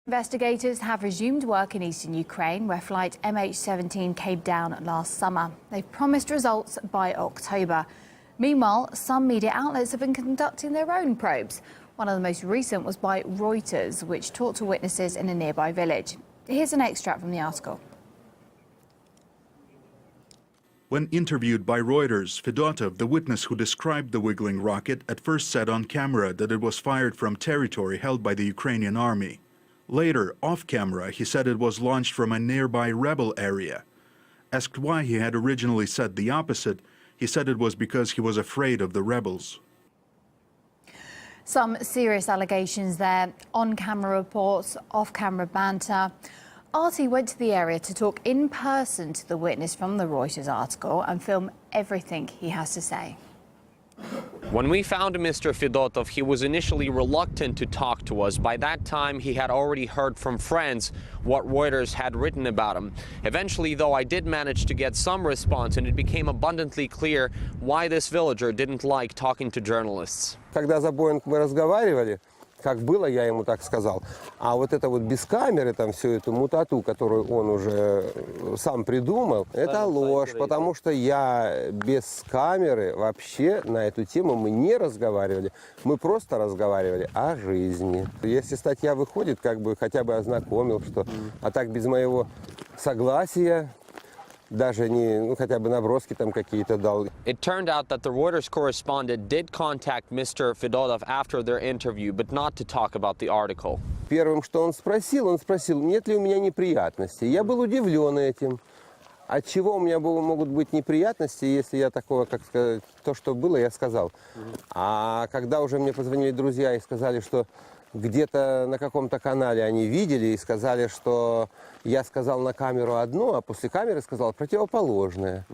Investigators have resumed work in eastern Ukraine, where flight MH17 came down last summer. They've promised results by October. Meanwhile, some media outlets have been conducting their own probes. One of the most recent was by Reuters, which talked to witnesses in a nearby village. Here's an extract from the article. When interviewed by Reuters, Fedotov, the witness who described the wiggling rocket, at first said on camera that it was fired from territory held by the Ukrainian army. Later, off-camera, he said it was launched from a nearby rebel area. Asked why he had originally said the opposite, he said it was because he was afraid of the rebels. Some serious allegations there, on-camera reports, off-camera banter. RT went to the area to talk in person to the witness from the Reuters article and film everything he has to say. When we found Mr. Fedotov, he was initially reluctant to talk to us. By that time, he had already heard from friends what Reuters had written about him. Eventually, though, I did manage to get some response, and it became abundantly clear why this villager didn't like talking to journalists. Когда за Боинг мы разговаривали, как было, я ему так сказал. А вот это вот без камеры, там всю эту мутату, которую он уже сам придумал, это ложь, потому что я без камеры вообще на эту тему мы не разговаривали. Мы просто разговаривали о жизни. Если статья выходит, как бы хотя бы ознакомил, что, а так без моего согласия, даже не, хотя бы наброски там какие-то дал. It turned out that the Reuters correspondent did contact Mr. Fedotov after their interview, but not to talk about the article. Первым, что он спросил, нет ли у меня неприятностей. Я был удивлен этим. От чего у меня могут быть неприятности, если я такого, как сказать, то, что было, я сказал. А когда уже мне позвонили друзья и сказали, что где-то на каком-то канале они видели и сказали, что я сказал на камеру одно, а после камеры сказал противоположное.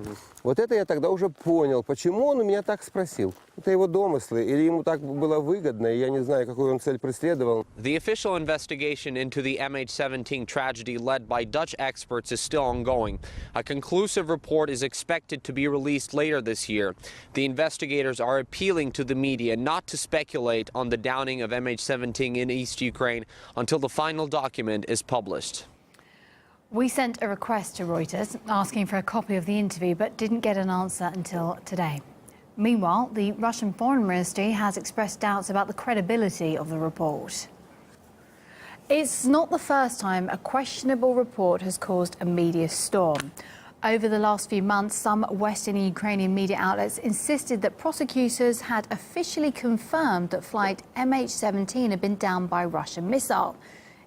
Вот это я тогда уже понял, почему он у меня так спросил. Это его домыслы, или ему так было выгодно, и я не знаю, какую он цель преследовал. The official investigation into the MH17 tragedy led by Dutch experts is still ongoing. A conclusive report is expected to be released later this year. The investigators are appealing to the media not to speculate on the downing of MH17 in East Ukraine until the final document is published. We sent a request to Reuters asking for a copy of the interview, but didn't get an answer until today. Meanwhile, the Russian Foreign Ministry has expressed doubts about the credibility of the report. It's not the first time a questionable report has caused a media storm. Over the last few months, some Western Ukrainian media outlets insisted that prosecutors had officially confirmed that flight MH17 had been downed by a Russian missile.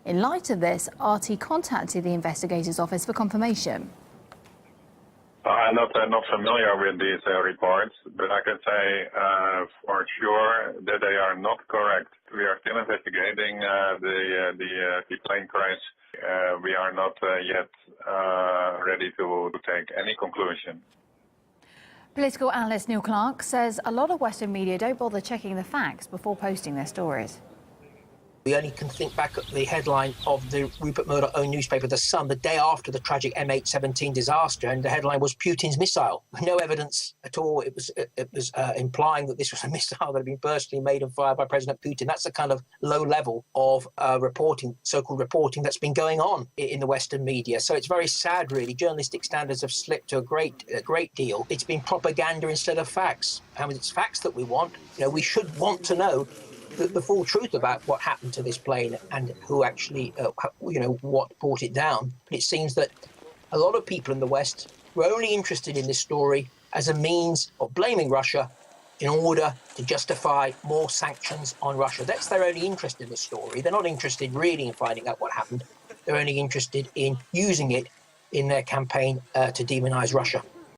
In light of this, RT contacted the investigators' office for confirmation. I'm not familiar with these reports, but I can say for sure that they are not correct. We are still investigating the plane crash. We are not yet ready to take any conclusion. Political analyst Neil Clark says a lot of Western media don't bother checking the facts before posting their stories. We only can think back at the headline of the Rupert Murdoch-owned newspaper, The Sun, the day after the tragic MH17 disaster, and the headline was Putin's missile. No evidence at all. It was implying that this was a missile that had been personally made and fired by President Putin. That's the kind of low level of reporting, so-called reporting, that's been going on in the Western media. So it's very sad, really. Journalistic standards have slipped to a great deal. It's been propaganda instead of facts. And it's facts that we want. You know, we should want to know the full truth about what happened to this plane and who actually, what brought it down. But it seems that a lot of people in the West were only interested in this story as a means of blaming Russia in order to justify more sanctions on Russia. That's their only interest in the story. They're not interested really in finding out what happened. They're only interested in using it in their campaign to demonize Russia.